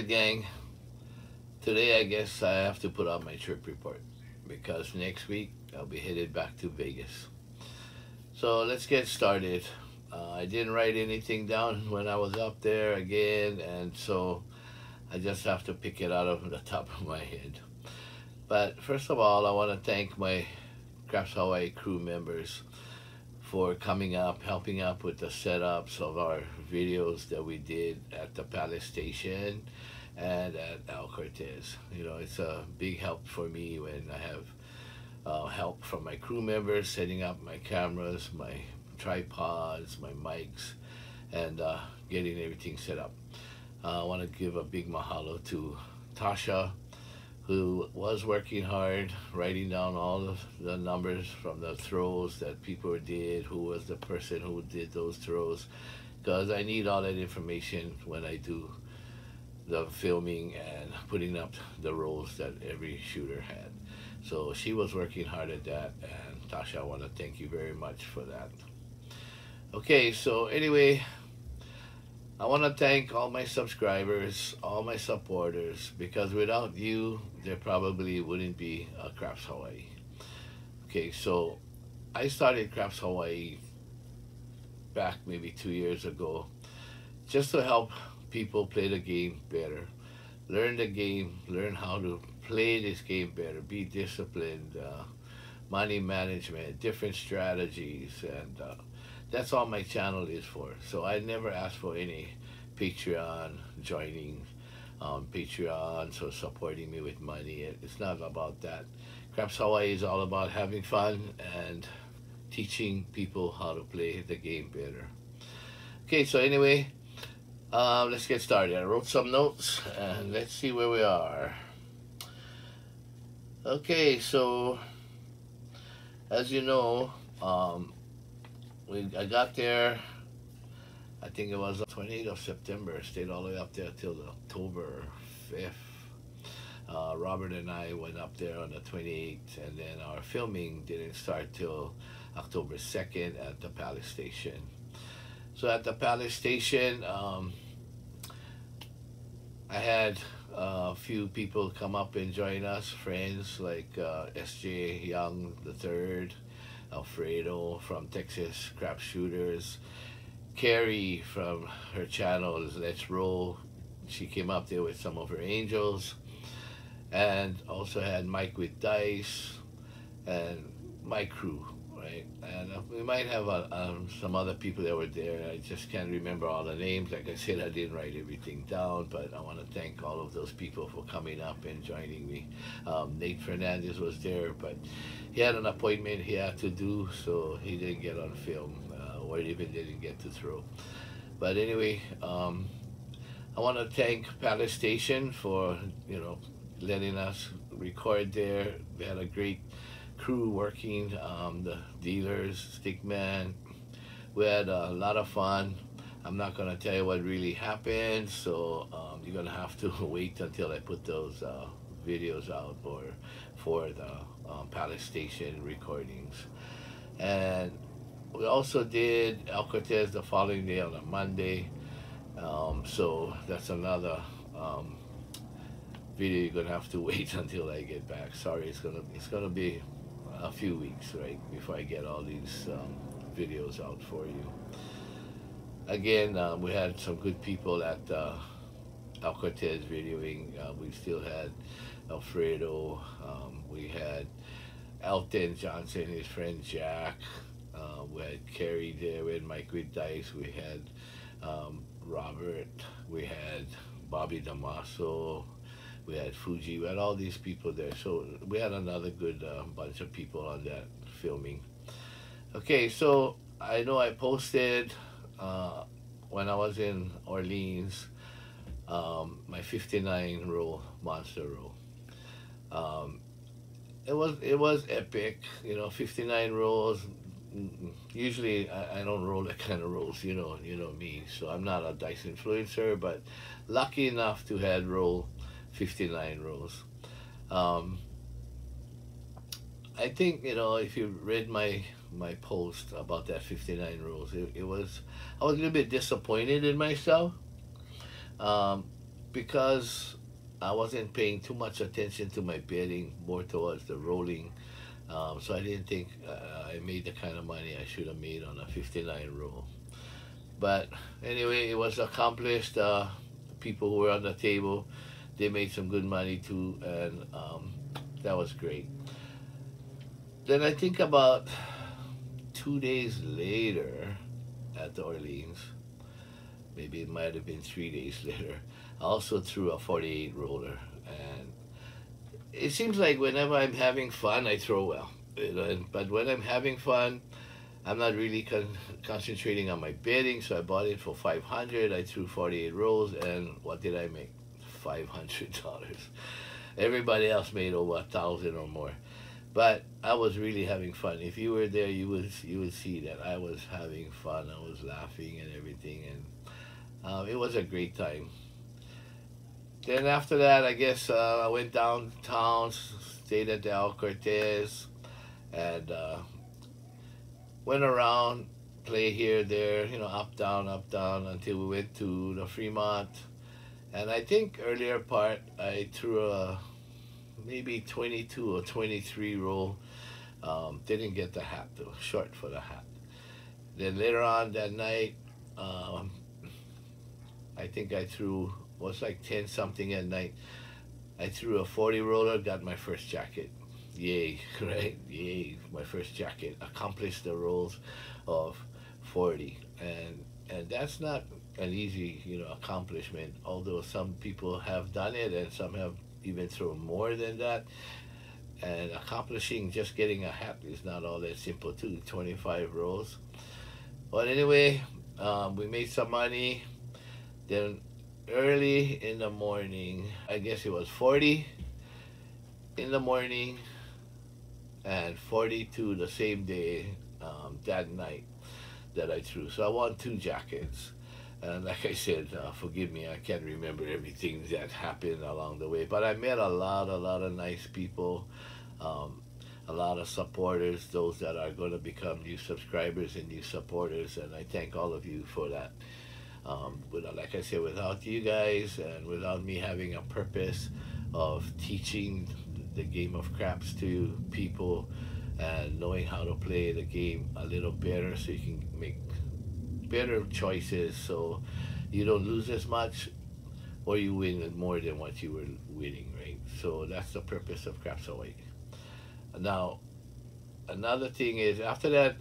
Alright, gang. Today I guess I have to put out my trip report because next week I'll be headed back to Vegas. So let's get started. I didn't write anything down when I was up there again, and so I just have to pick it out of the top of my head. But first of all, I want to thank my Crafts Hawaii crew members for coming up, helping up with the setups of our videos that we did at the Palace Station and at El Cortez. You know, it's a big help for me when I have help from my crew members setting up my cameras, my tripods, my mics, and getting everything set up. I want to give a big mahalo to Tasha, who was working hard, writing down all of the numbers from the throws that people did, who was the person who did those throws, because I need all that information when I do the filming and putting up the rolls that every shooter had. So she was working hard at that, and Tasha, I want to thank you very much for that. Okay, so anyway, I want to thank all my subscribers, all my supporters, because without you, there probably wouldn't be a Crafts Hawaii. Okay, so I started Crafts Hawaii back maybe 2 years ago just to help people play the game better, learn the game, learn how to play this game better, be disciplined, money management, different strategies, and that's all my channel is for. So I never ask for any Patreon joining, Patreons or supporting me with money. It's not about that. Crafts Hawaii is all about having fun and teaching people how to play the game better. Okay, so anyway, let's get started. I wrote some notes and let's see where we are. Okay, so as you know, I got there, I think it was 28th of September, stayed all the way up there till October 5th. Robert and I went up there on the 28th, and then our filming didn't start till October 2nd at the Palace Station. So at the Palace Station, I had a few people come up and join us, friends like S.J. Young III, Alfredo from Texas Crap Shooters, Carrie from her channel Let's Roll. She came up there with some of her angels, and also had Mike with Dice and my crew, right? And we might have some other people that were there. I just can't remember all the names. Like I said, I didn't write everything down, but I want to thank all of those people for coming up and joining me. Nate Fernandez was there, but he had an appointment he had to do, so he didn't get on film, or even didn't get to throw. But anyway, I want to thank Palace Station for, you know, letting us record there. We had a great crew working, the dealers, Stickman. We had a lot of fun. I'm not going to tell you what really happened, so you're going to have to wait until I put those videos out for the Palace Station recordings. And we also did El Cortez the following day on a Monday, so that's another video you're gonna have to wait until I get back. Sorry, it's gonna be a few weeks, right, before I get all these videos out for you. Again, we had some good people at El Cortez videoing. We still had Alfredo, we had Elton Johnson, his friend Jack, we had Carrie there, we had Mike with Dice, we had Robert, we had Bobby Damaso, we had Fuji, we had all these people there. So we had another good bunch of people on that filming. Okay, so I know I posted when I was in Orleans my 59 roll monster roll. It was epic, you know. 59 rolls. Usually I don't roll that kind of rolls, you know me. So I'm not a dice influencer, but lucky enough to had roll 59 rolls. I think, you know, if you read my post about that 59 rolls, I was a little bit disappointed in myself. because I wasn't paying too much attention to my betting, more towards the rolling. So I didn't think I made the kind of money I should have made on a 59 roll. But anyway, it was accomplished. People who were on the table, they made some good money too, and that was great. Then I think about 2 days later at the Orleans, maybe it might have been 3 days later, I also threw a 48 roller. And it seems like whenever I'm having fun, I throw well. You know, but when I'm having fun, I'm not really concentrating on my betting. So I bought it for 500. I threw 48 rolls, and what did I make? $500. Everybody else made over 1,000 or more. But I was really having fun. If you were there, you would see that I was having fun. I was laughing and everything, and it was a great time. Then after that, I guess I went downtown, stayed at the El Cortez, and went around, play here, there, you know, up, down, until we went to the Fremont. And I think earlier part, I threw a maybe 22 or 23 roll. Didn't get the hat though, short for the hat. Then later on that night, I think I threw, was like 10 something at night. I threw a 40 roller, got my first jacket. Yay, right? Yay, my first jacket. Accomplished the rolls of 40. And that's not an easy, you know, accomplishment, although some people have done it and some have even thrown more than that. And accomplishing just getting a hat is not all that simple too, 25 rolls. But anyway, we made some money. Then early in the morning, I guess it was 40 in the morning and 42 the same day, that night that I threw. So I won 2 jackets. And like I said, forgive me, I can't remember everything that happened along the way. But I met a lot of nice people, a lot of supporters, those that are going to become new subscribers and new supporters. And I thank all of you for that. Like I said, without you guys and without me having a purpose of teaching the game of craps to people and knowing how to play the game a little better so you can make better choices so you don't lose as much or you win more than what you were winning, right? So that's the purpose of Craps Hawaii. Now, another thing is after that,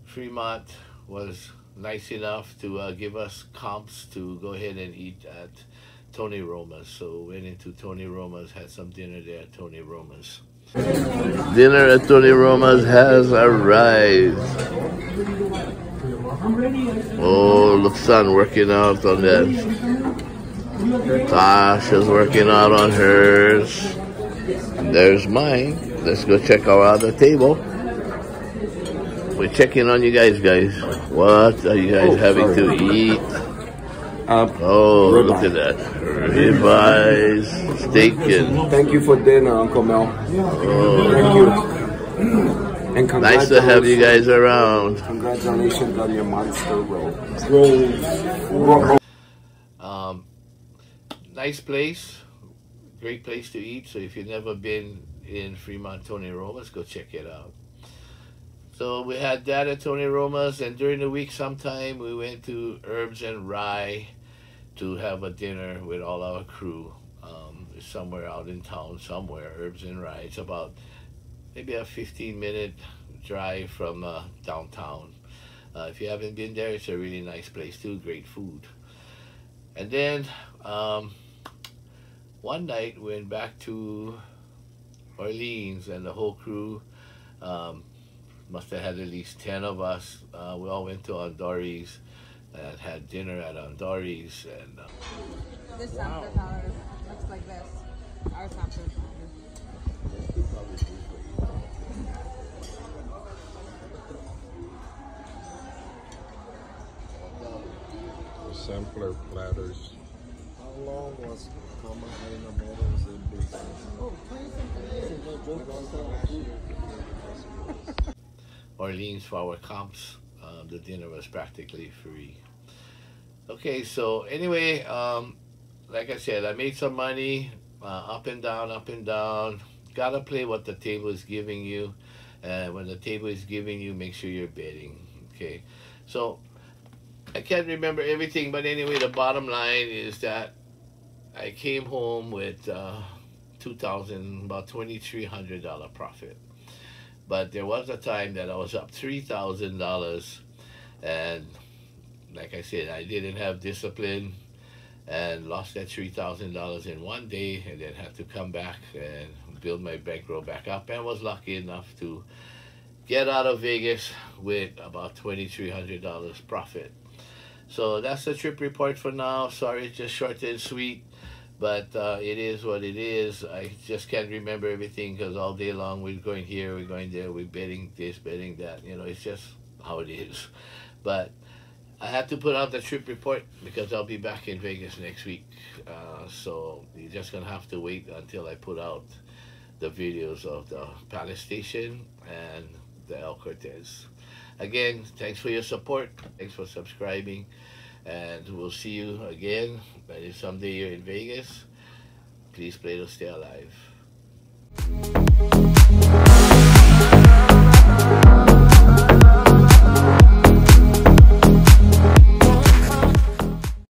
Fremont was nice enough to give us comps to go ahead and eat at Tony Roma's. So went into Tony Roma's, had some dinner there at Tony Roma's. Dinner at Tony Roma's has arrived. Oh, look, son working out on that. Tasha's working out on hers. And there's mine. Let's go check our other table. We're checking on you guys. What are you guys having to eat? Oh, look at that. Ribeyes, steak, and... Thank you for dinner, Uncle Mel. Oh. Thank you. And nice to have you guys around. Congratulations on your monster roll. Nice place. Great place to eat. So if you've never been in Fremont, Tony Roma's, go check it out. So we had that at Tony Roma's, and during the week sometime we went to Herbs and Rye to have a dinner with all our crew. Somewhere out in town, somewhere, Herbs and Rye. It's about maybe a 15-minute drive from downtown. If you haven't been there, it's a really nice place too, great food. And then one night we went back to Orleans and the whole crew, must have had at least 10 of us. We all went to Andori's and had dinner at Andori's. And this sampler powder looks like this. Our sampler The sampler platters. How long was Kama in the models in business? Oh, 20 something. Orleans for our comps. The dinner was practically free. Okay, so anyway, like I said, I made some money, up and down, up and down. Gotta play what the table is giving you, and when the table is giving you, make sure you're betting. Okay, so I can't remember everything, but anyway, the bottom line is that I came home with 2,000, about $2,300 profit. But there was a time that I was up $3,000, and like I said, I didn't have discipline and lost that $3,000 in one day, and then had to come back and build my bankroll back up, and was lucky enough to get out of Vegas with about $2,300 profit. So that's the trip report for now. Sorry, it's just short and sweet, but it is what it is. I just can't remember everything because all day long we're going here, we're going there, we're betting this, betting that. You know, it's just how it is. But I had to put out the trip report because I'll be back in Vegas next week. So you're just gonna have to wait until I put out the videos of the Palace Station and the El Cortez. Again, thanks for your support. Thanks for subscribing. And we'll see you again. But if someday you're in Vegas, please play to stay alive.